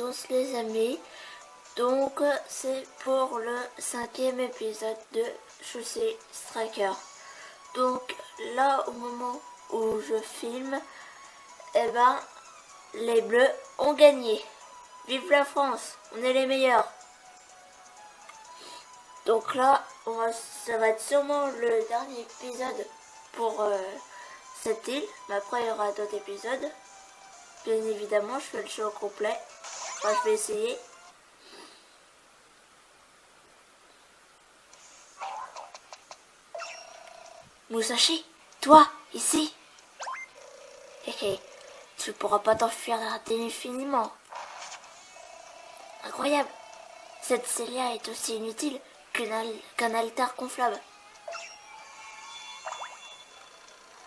tous les amis. Donc c'est pour le 5e épisode de Je suis Striker. Donc là au moment où je filme, les Bleus ont gagné. Vive la France, on est les meilleurs. Donc là, ça va être sûrement le dernier épisode pour cette île. Mais après il y aura d'autres épisodes. Bien évidemment, je fais le show au complet. Enfin, je vais essayer. Musashi, toi, ici. Hé hé, tu pourras pas t'enfuir indéfiniment. Incroyable. Cette Célia est aussi inutile qu'un altar gonflable.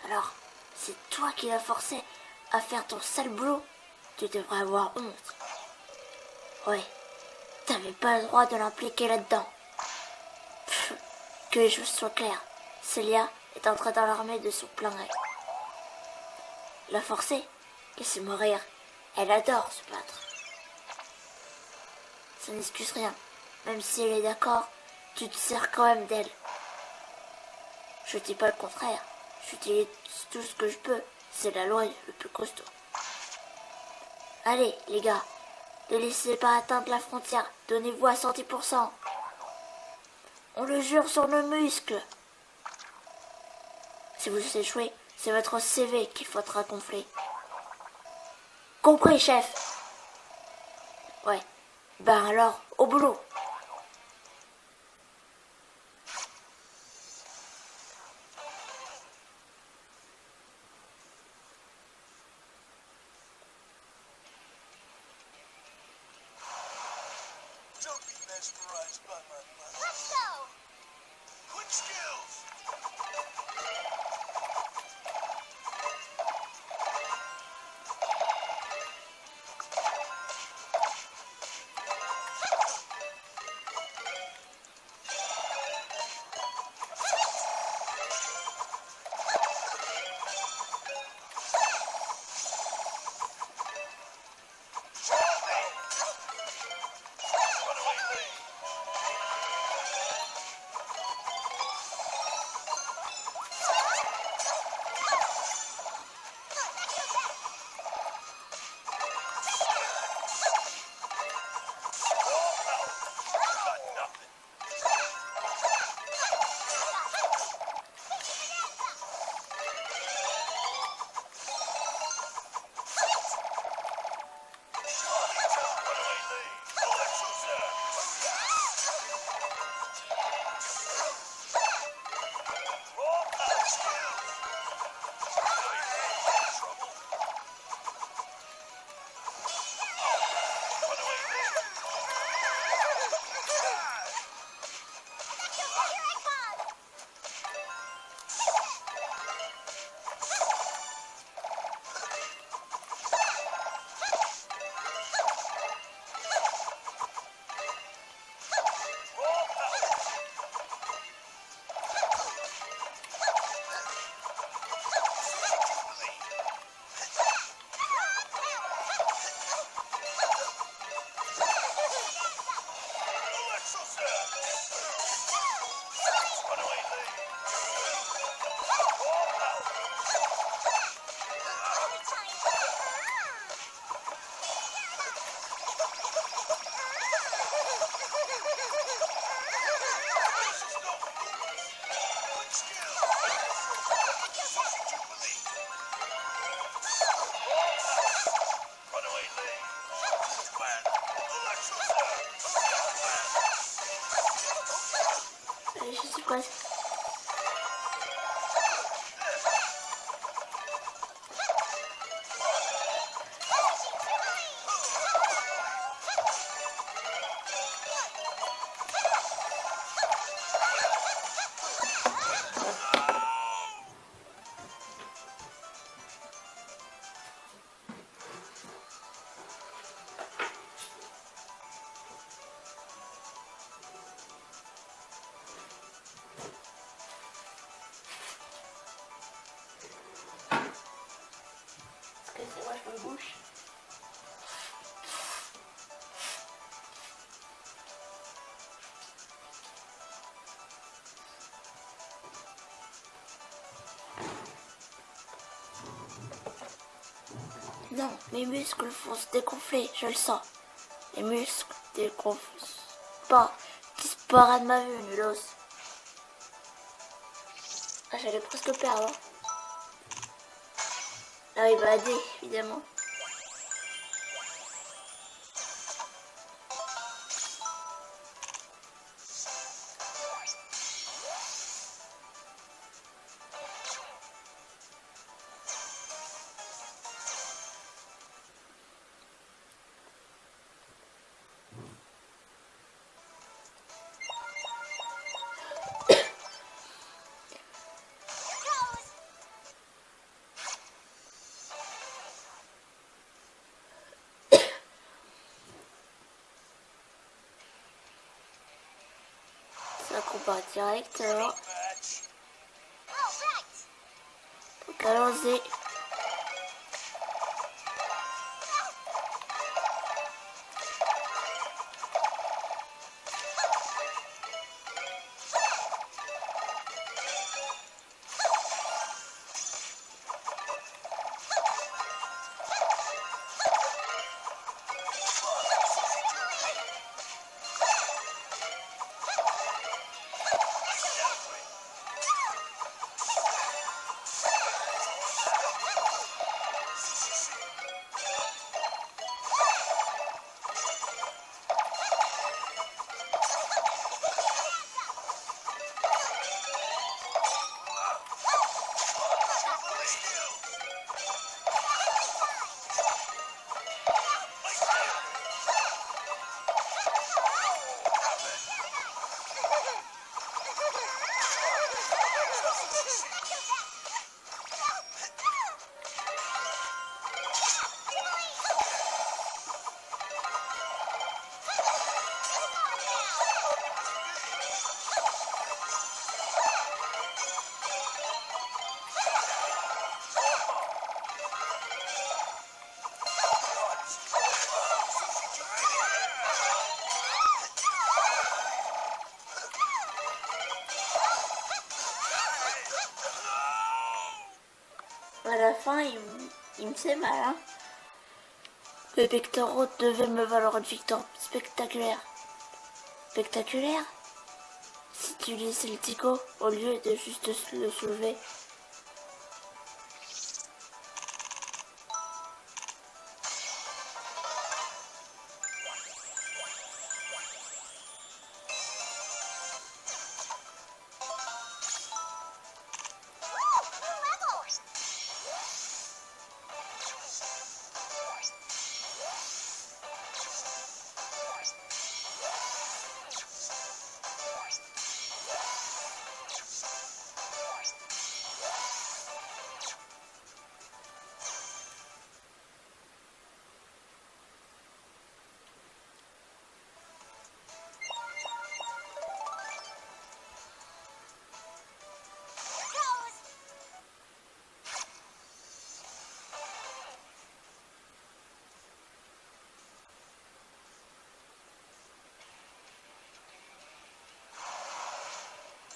Alors, c'est toi qui l'as forcé à faire ton sale boulot. Tu devrais avoir honte. Ouais, t'avais pas le droit de l'impliquer là-dedans. Que les choses soient claires, Célia est entrée dans l'armée de son plein gré. La forcer, laissez-moi rire. Elle adore se battre. Ça n'excuse rien. Même si elle est d'accord, tu te sers quand même d'elle. Je dis pas le contraire. J'utilise tout ce que je peux. C'est la loi le plus costaud. Allez, les gars, ne laissez pas atteindre la frontière. Donnez-vous à 110%. On le jure sur nos muscles. Si vous échouez, c'est votre CV qu'il faudra gonfler. Compris, chef. Ouais. Ben alors, au boulot. Don't be mesmerized by my money. Let's go! Quick skills! Allez, je suis presque. Excusez-moi, je me bouche. Non, mes muscles vont se dégonfler, je le sens. Les muscles dégonflent pas. Disparaît de ma vue, nulos. Ah, j'allais presque perdre. Ah, il va aider, évidemment. Ça combat direct alors. Donc allons-y. À la fin, il me fait mal, hein. Le pectoraux devait me valoir une victoire spectaculaire. Spectaculaire? Si tu laissais le Tico au lieu de juste le soulever.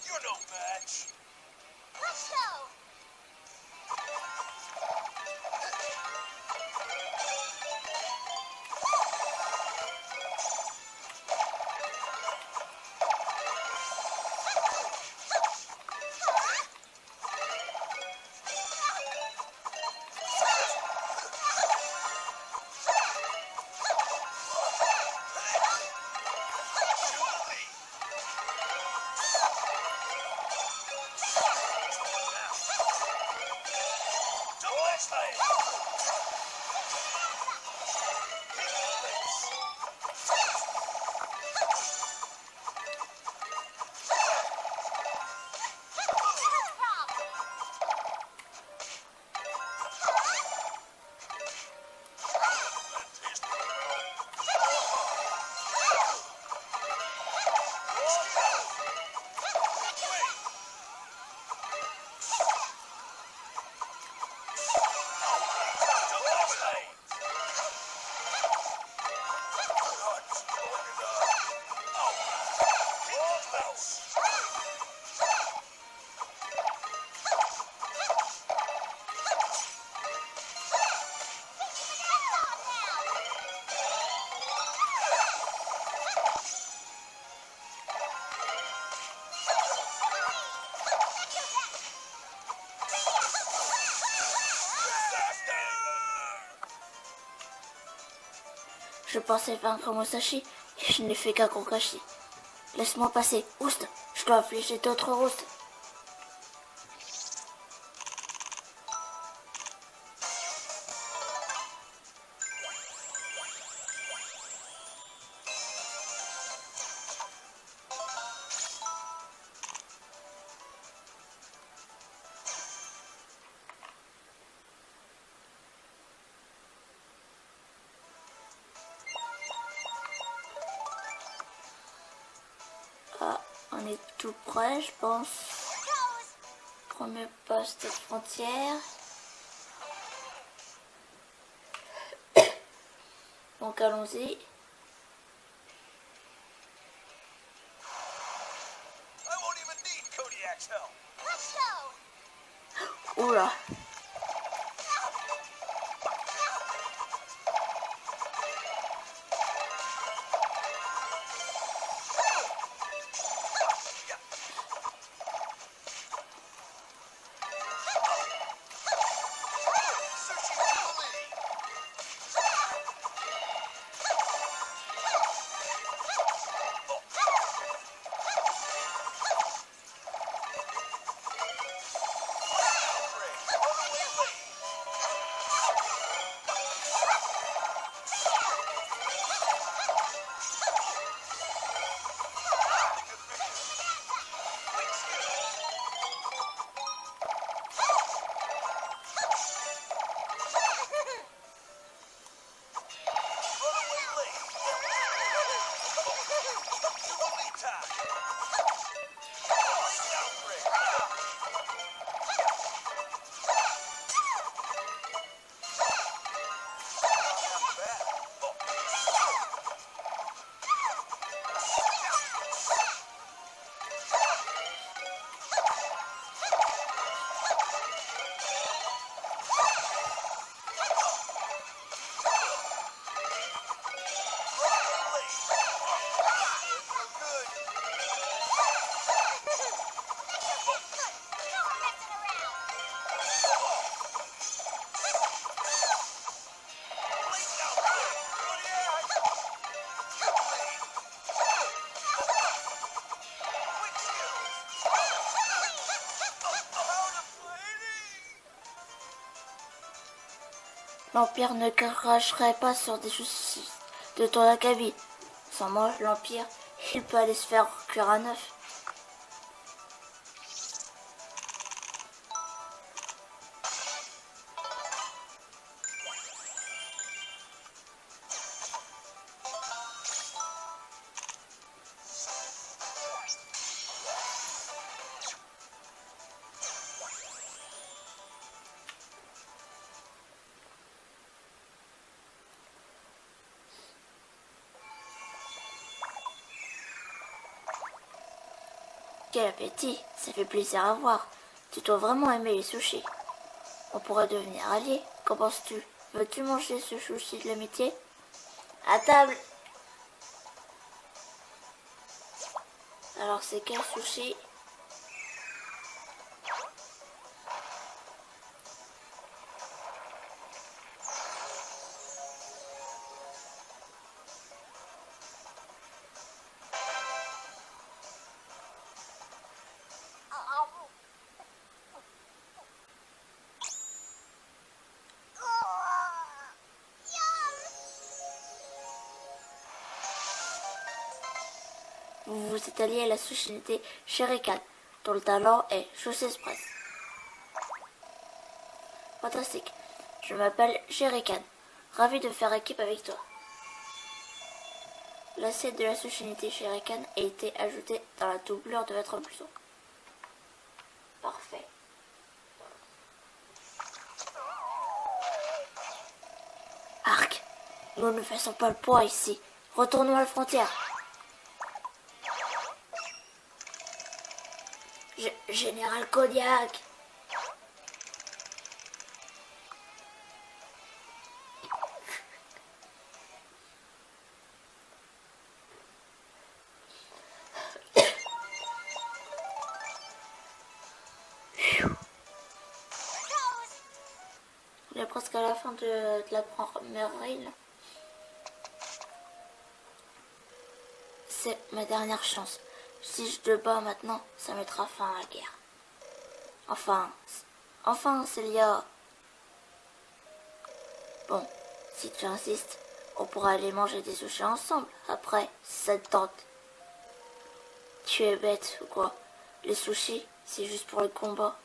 You're no match. Let's go! Je pensais vaincre Musashi et je n'ai fait qu'un Kakashi. Laisse-moi passer, Oust. Je dois affliger d'autres roustes. Ah, on est tout près, je pense. Premier poste de frontière. Donc allons-y. I won't even need Kodiak's help. Let's go. Oula. L'Empire ne cracherait pas sur des soucis de ton acabit. Sans moi, l'Empire, il peut aller se faire cuire à neuf. Quel appétit, ça fait plaisir à voir. Tu dois vraiment aimer les sushis. On pourrait devenir alliés, qu'en penses-tu? Veux-tu manger ce sushi de l'amitié? À table. Alors c'est quel sushi? Vous vous êtes allié à la société Shuriken, dont le talent est Chaussée Express. Fantastique. Je m'appelle Shuriken. Ravi de faire équipe avec toi. L'assiette de la société Shuriken a été ajoutée dans la doublure de votre blouson. Parfait. Arc, nous ne faisons pas le poids ici. Retournons à la frontière. Général Kodiak. On est presque à la fin de la première rille. c'est ma dernière chance. Si je te bats maintenant, ça mettra fin à la guerre. Enfin, Célia. Bon, si tu insistes, on pourra aller manger des sushis ensemble, après, si ça te tente. Tu es bête ou quoi? Les sushis, c'est juste pour le combat.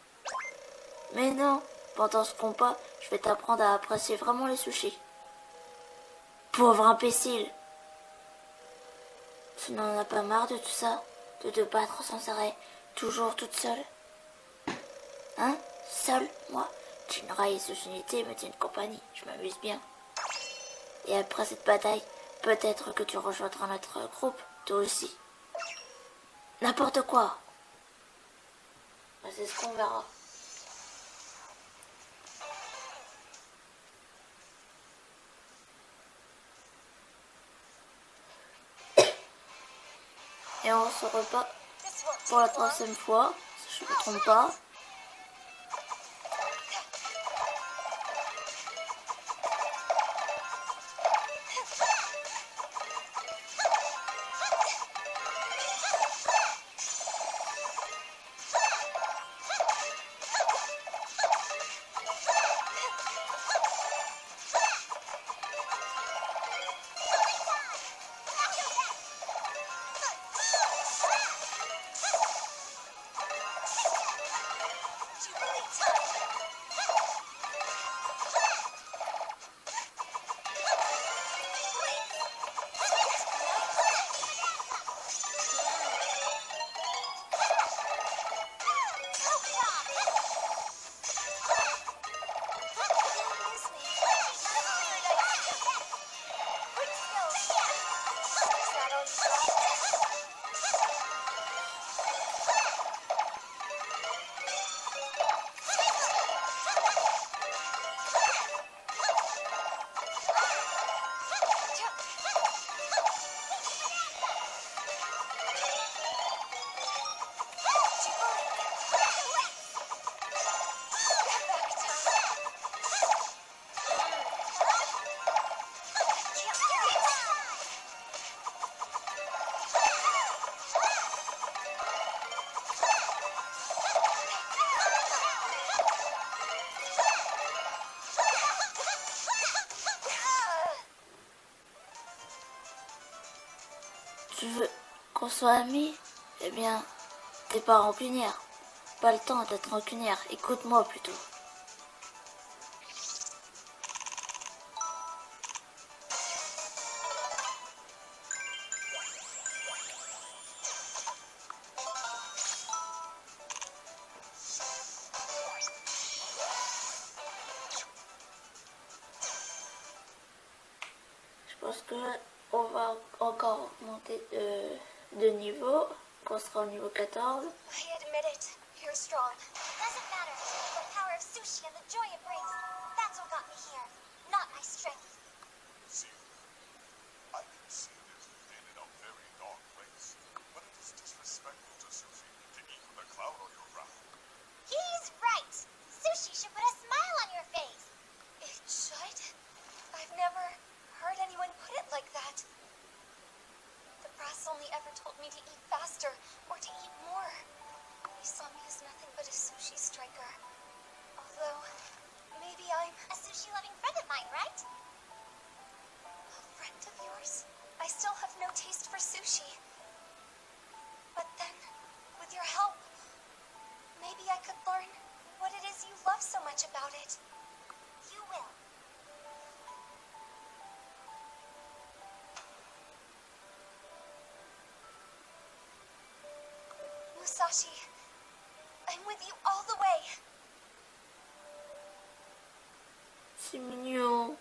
Mais non, pendant ce combat, je vais t'apprendre à apprécier vraiment les sushis. Pauvre imbécile! Tu n'en as pas marre de tout ça? De te battre sans arrêt, toujours toute seule? Hein? Seule, moi? Shinra et Tsunade me tiennent compagnie, je m'amuse bien. Et après cette bataille, peut-être que tu rejoindras notre groupe, toi aussi. N'importe quoi! C'est ce qu'on verra. Et on se rebat pour la troisième fois, si je ne me trompe pas. Tu veux qu'on soit amis? Eh bien, t'es pas rancunière. Pas le temps d'être rancunière. Écoute-moi plutôt. Je pense que on va encore augmenter de niveau, qu'on sera au niveau 14. I admit it. You're strong. Doesn't matter. The power of sushi and the joy it brings. That's what got me here. Not my strength. See, I can see that you've been in a very dark place, but it is disrespectful to Sushi to eat with a cloud on your brow. He's right. Sushi should put a smile on your face. It should? I've never heard anyone put it like that. The brass only ever told me to eat faster or to eat more. He saw me as nothing but a sushi striker. Although, maybe I'm a sushi-loving friend of mine, right? A friend of yours? I still have no taste for sushi. But then, with your help, maybe I could learn what it is you love so much about it. You will. Musashi, I'm with you all the way. C'est mignon.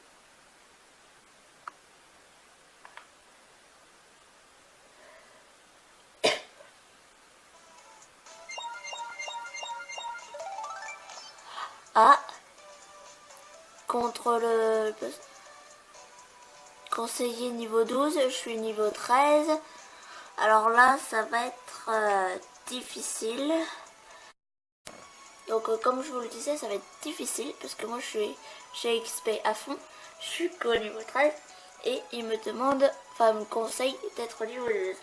Ah, contre le conseiller niveau 12, je suis niveau 13. Alors là, ça va être difficile. Donc comme je vous le disais, ça va être difficile parce que moi je suis chez XP à fond. Je suis qu'au niveau 13 et il me demande, enfin il me conseille d'être au niveau 12.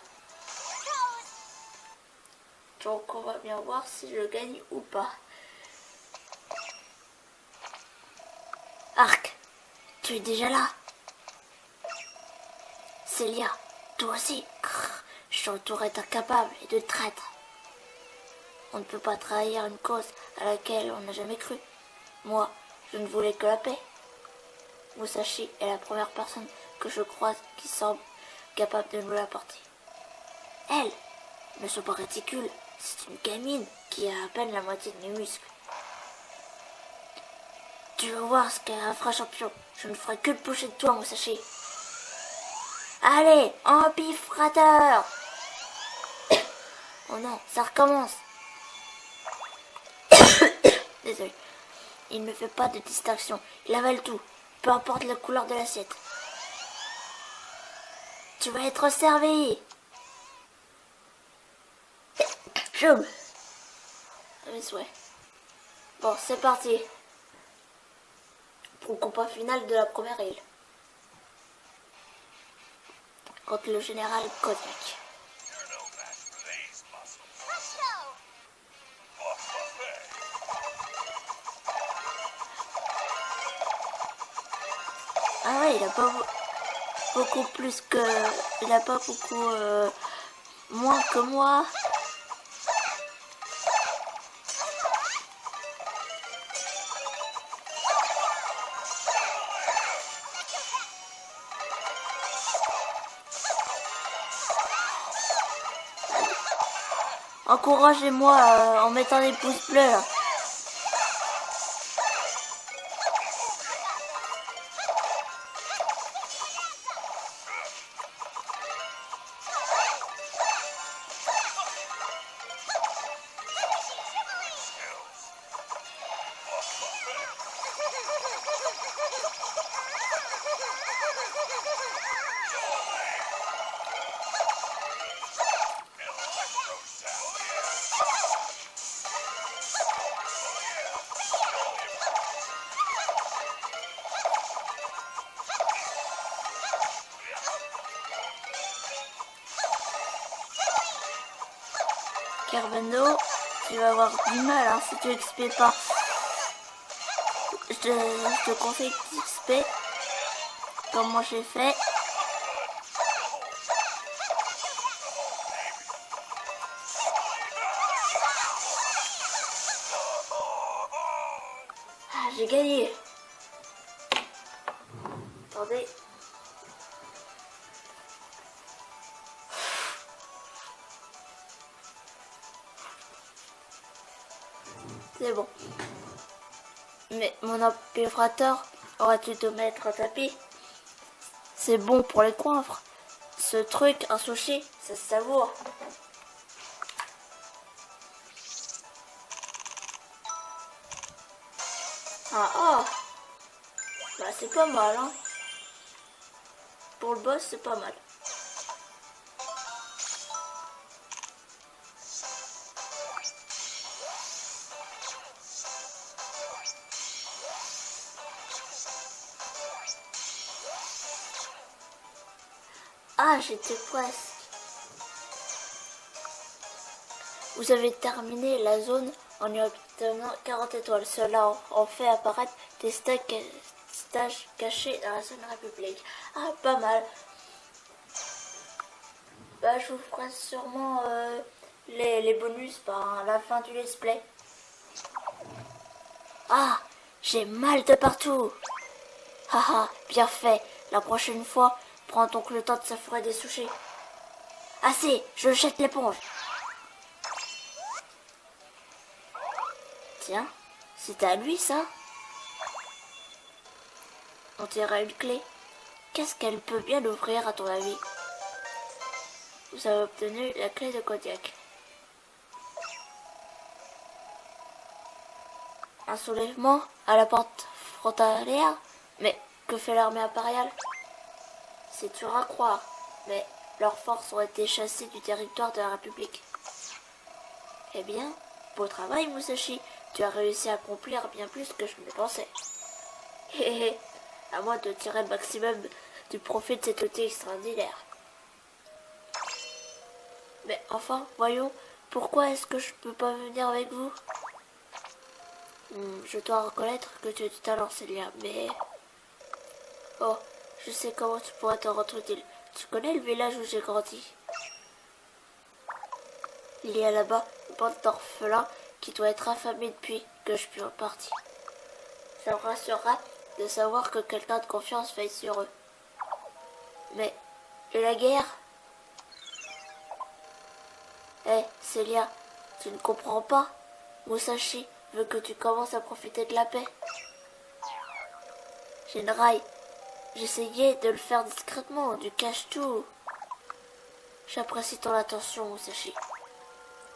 Donc on va bien voir si je gagne ou pas. Arc, tu es déjà là? Célia, toi aussi. Je suis entouré d'incapables et de traîtres. On ne peut pas trahir une cause à laquelle on n'a jamais cru. Moi, je ne voulais que la paix. Musashi est la première personne que je croise qui semble capable de nous l'apporter. Elle ne sont pas ridicules, c'est une gamine qui a à peine la moitié de mes muscles. Tu vas voir ce qu'est un vrai champion. Je ne ferai que le pousser de toi, Musashi. Allez, empifrateur! Oh non, ça recommence. Désolé. Il ne fait pas de distinction. Il avale tout, peu importe la couleur de l'assiette. Tu vas être servi. Choum. À mes souhaits. Bon, c'est parti. Pour le combat final de la première île. Contre le général Kodiak. You're no match for these muscles. Presto! Ah ouais, il a pas beaucoup plus que... Il a pas beaucoup moins que moi. Encouragez-moi en mettant des pouces bleus là. Kerbendo, tu vas avoir du mal hein, si tu XP pas. Je te conseille d'XP comme moi j'ai fait. Ah, j'ai gagné. Attendez. C'est bon. Mais mon empifrateur aurait-tu te mettre un tapis? C'est bon pour les coiffres. Ce truc, un sushi, ça se savoure. Ah. Bah c'est pas mal hein. Pour le boss c'est pas mal. Ah, j'étais presque. Vous avez terminé la zone en y obtenant 40 étoiles. Cela en fait apparaître des stages cachés dans la zone République. Ah, pas mal. Bah, je vous ferai sûrement les bonus à la fin du let's play. Ah, j'ai mal de partout. Haha, bien fait. La prochaine fois, prends donc le temps de s'affourer des sushis. Assez, je jette l'éponge. Tiens, c'est à lui ça. On dirait une clé. Qu'est-ce qu'elle peut bien ouvrir à ton avis? Vous avez obtenu la clé de Kodiak. Un soulèvement à la porte frontalière? Mais que fait l'armée impériale? C'est dur à croire, mais leurs forces ont été chassées du territoire de la République. Eh bien, beau travail Musashi, tu as réussi à accomplir bien plus que je ne le pensais. Hé hé, à moi de tirer le maximum du profit de cet outil extraordinaire. Mais enfin, voyons, Pourquoi est-ce que je peux pas venir avec vous? Je dois reconnaître que tu as du talent, Célia, mais... Oh, je sais comment tu pourrais te rendre utile. Tu connais le village où j'ai grandi? Il y a là-bas une bande d'orphelins qui doit être affamée depuis que je suis reparti. Ça me rassurera de savoir que quelqu'un de confiance veille sur eux. Mais, et la guerre? Hé, Célia, tu ne comprends pas? Musashi veut que tu commences à profiter de la paix. Shinrai, j'essayais de le faire discrètement, du cache-tout. J'apprécie ton attention, Musashi.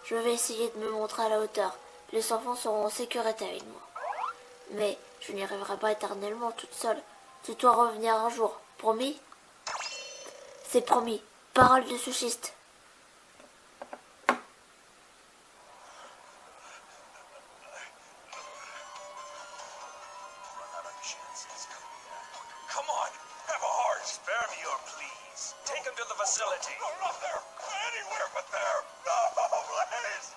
Je vais essayer de me montrer à la hauteur. Les enfants seront en sécurité avec moi. Mais je n'y arriverai pas éternellement toute seule. Tu dois revenir un jour. Promis? C'est promis. Parole de sushiste. Run out of chances. Come on, have a heart. Spare me your pleas. Take him to the facility. No, not there. Anywhere but there. No, please.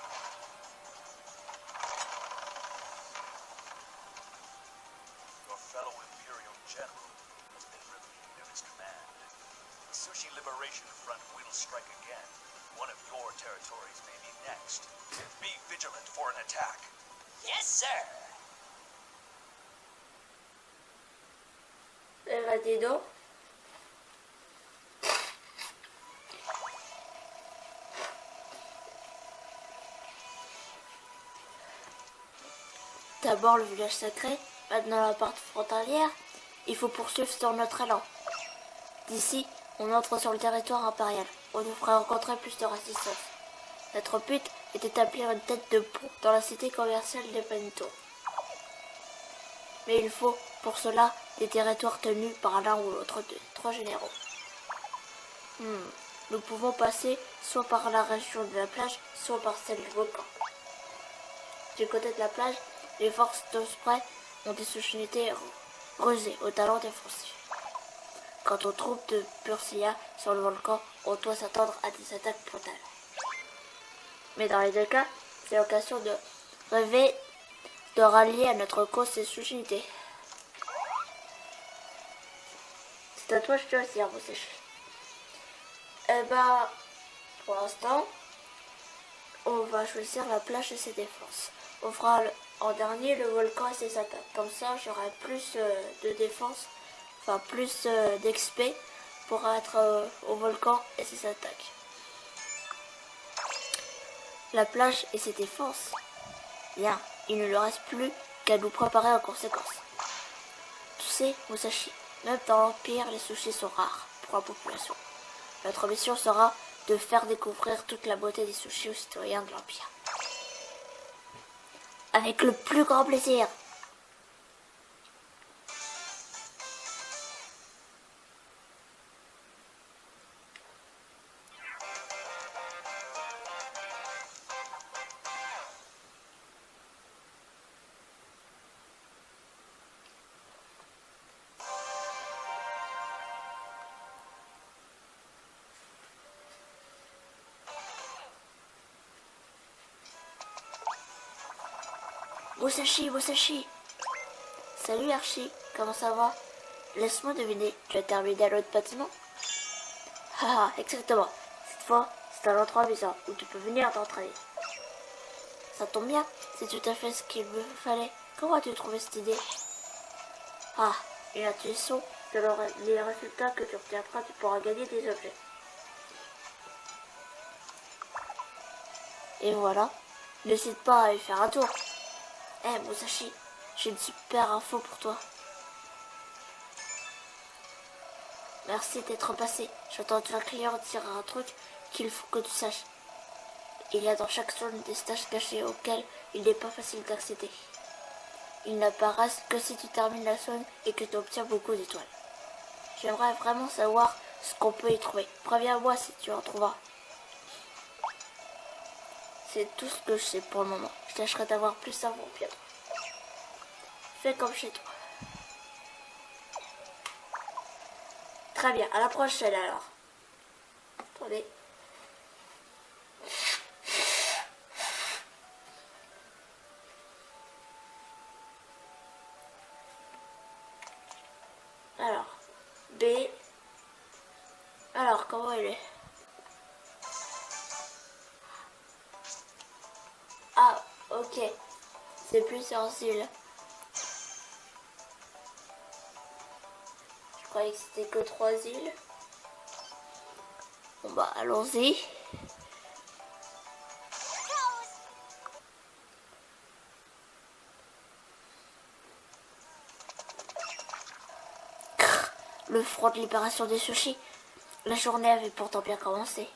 Your fellow Imperial general has been relieved of his command. The Sushi Liberation Front will strike again. One of your territories may be next. Be vigilant for an attack. Yes, sir. Eh ben, dis donc. D'abord le village sacré, maintenant la partie frontalière. Il faut poursuivre sur notre élan. D'ici, on entre sur le territoire impérial. On nous fera rencontrer plus de résistance. Notre but est d'établir une tête de pont dans la cité commerciale de Bento. Mais il faut, pour cela, des territoires tenus par l'un ou l'autre de 3 généraux. Nous pouvons passer soit par la région de la plage, soit par celle du volcan. Du côté de la plage, les forces d'Osprey ont des sous-unités rusées au talent défensif. Quant aux troupes de Pursia sur le volcan, on doit s'attendre à des attaques brutales. Mais dans les deux cas, c'est l'occasion de rêver de rallier à notre cause ces sous-unités. C'est à toi, je te dire, vous séchez. Eh ben, pour l'instant, on va choisir la plage et ses défenses. On fera en dernier le volcan et ses attaques. Comme ça, j'aurai plus de défense, enfin plus d'XP pour être au volcan et ses attaques. La plage et ses défenses. Bien, il ne lui reste plus qu'à nous préparer en conséquence. Tu sais, Musashi, même dans l'Empire, les sushis sont rares pour la population. Notre mission sera de faire découvrir toute la beauté des sushis aux citoyens de l'Empire. Avec le plus grand plaisir. Musashi, Musashi. Salut Archie, comment ça va? Laisse-moi deviner, tu as terminé à l'autre bâtiment? Haha, exactement. Cette fois, c'est un endroit bizarre où tu peux venir t'entraîner. Ça tombe bien, c'est tout à fait ce qu'il me fallait. Comment as-tu trouvé cette idée? Ah, une intuition, selon les résultats que tu obtiendras, tu pourras gagner des objets. Et voilà, n'hésite pas à y faire un tour. Eh Musashi, j'ai une super info pour toi. Merci d'être passé. J'ai entendu un client dire un truc qu'il faut que tu saches. Il y a dans chaque zone des stages cachés auxquels il n'est pas facile d'accéder. Ils n'apparaissent que si tu termines la zone et que tu obtiens beaucoup d'étoiles. J'aimerais vraiment savoir ce qu'on peut y trouver. Préviens-moi si tu en trouveras. C'est tout ce que je sais pour le moment. Je tâcherai d'avoir plus d'infos bientôt. Fais comme chez toi. Très bien, à la prochaine alors. Attendez. Alors, B. Alors, comment il est? Ah, ok. C'est plus sensible. Je croyais que c'était que 3 îles. Bon bah, allons-y. Le front de libération des sushis. La journée avait pourtant bien commencé.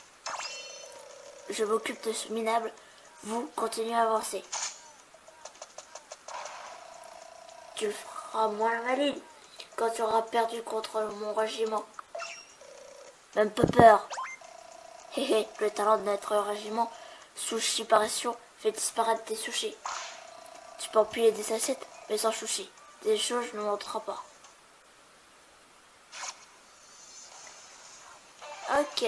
Je m'occupe de ce minable. Vous, continuez à avancer. Tu le feras moins maligne quand tu auras perdu contre mon régiment. Même pas peur. Hé hé, le talent de notre régiment, sushi par ration, fait disparaître des sushis. Tu peux empiler des assiettes, mais sans sushi. Des choses ne montrera pas. Ok.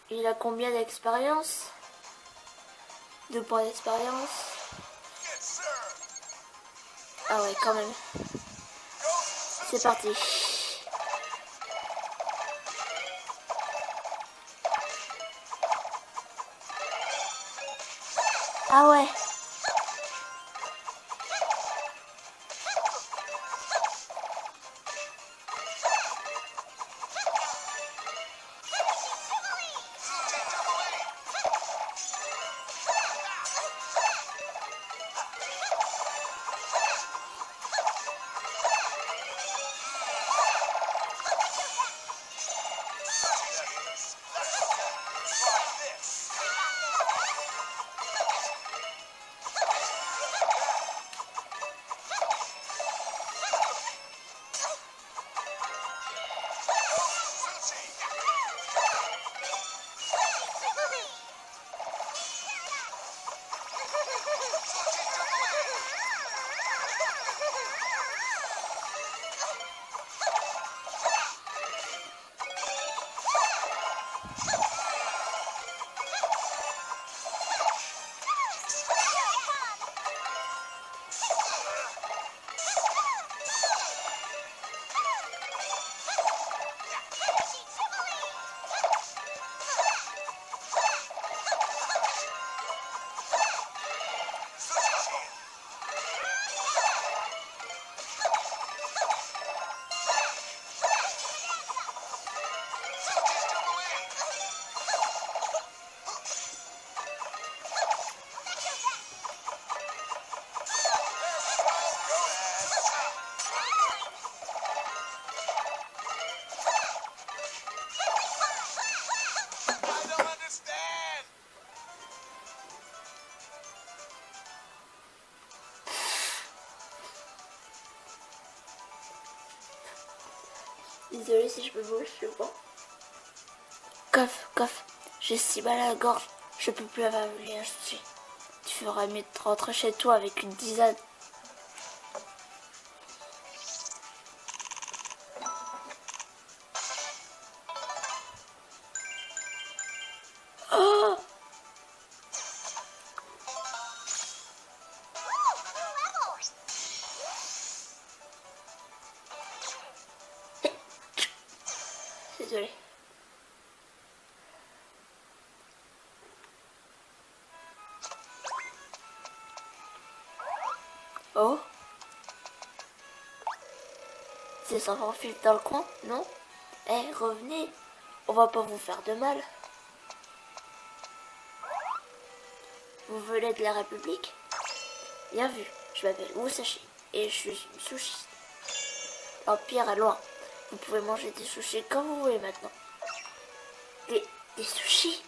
Il a combien d'expérience? 2 points d'expérience. Ah ouais, quand même. C'est parti. Ah ouais. Désolée si je me bouge, je sais pas. Coff, j'ai si mal à la gorge, je peux plus avaler un sushi. Tu ferais mieux de rentrer chez toi avec une tisane. Oh! Désolée. Oh? C'est sans profil dans le coin, non? Eh, revenez, on va pas vous faire de mal. Vous venez de la République? Bien vu, je m'appelle Musashi et je suis une sushiste. L'Empire est loin. Vous pouvez manger des sushis comme vous voulez maintenant. Des sushis?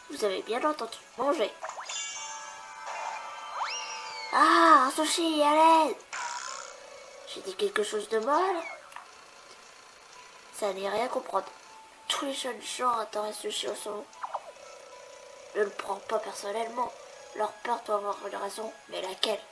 Vous avez bien entendu, manger. Ah, un sushi, à l'aide! J'ai dit quelque chose de mal? Ça n'est rien comprendre. Tous les jeunes gens adorent un sushi au saumon. Je ne le prends pas personnellement. Leur père doit avoir une raison, mais laquelle?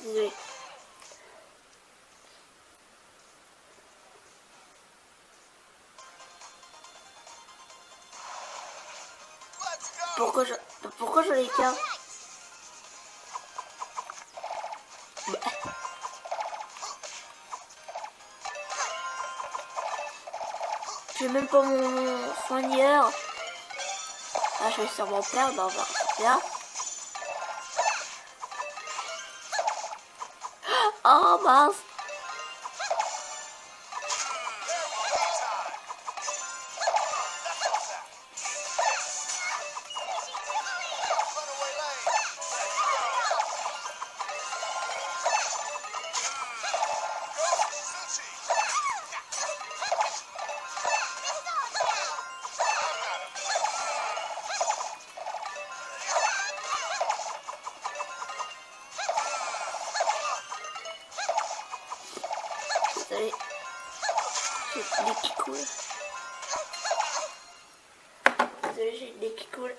désolé. Pourquoi je l'ai qu'un? J'ai même pas mon soigneur. Ah, je vais sûrement perdre, on va bien. Oh mince. Désolé. J'ai le nez qui coule. Désolé, j'ai le nez qui coule.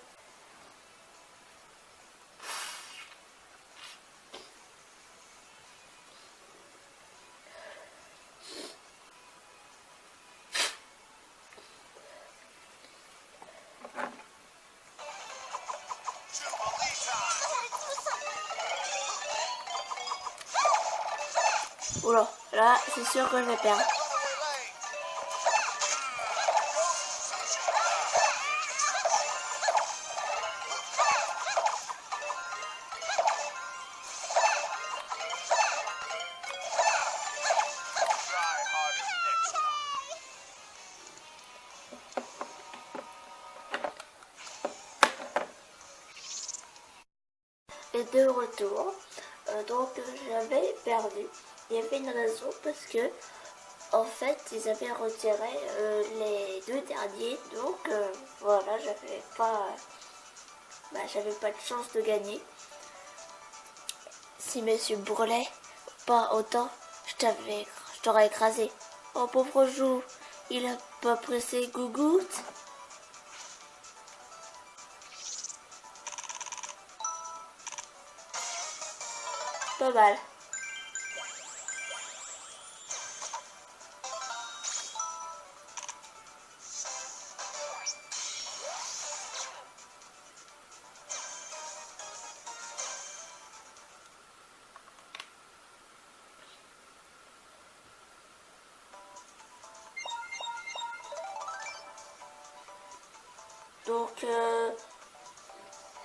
Oula, là, c'est sûr que je vais perdre. Et de retour, donc j'avais perdu. Il y avait une raison parce que en fait ils avaient retiré les deux derniers, donc voilà, j'avais pas de chance de gagner. Si monsieur brûlait pas autant, je t'aurais écrasé. Oh pauvre Jou, il a pas pressé gougoute. Pas mal. Donc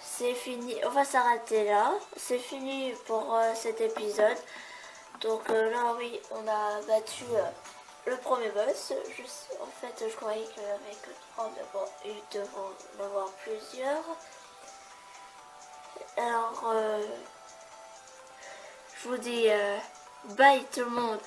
c'est fini, on va s'arrêter là, c'est fini pour cet épisode. Donc là oui, on a battu le premier boss. En fait je croyais qu'il n'y en avait que 3, mais bon, il devrait en avoir plusieurs. Alors je vous dis bye tout le monde.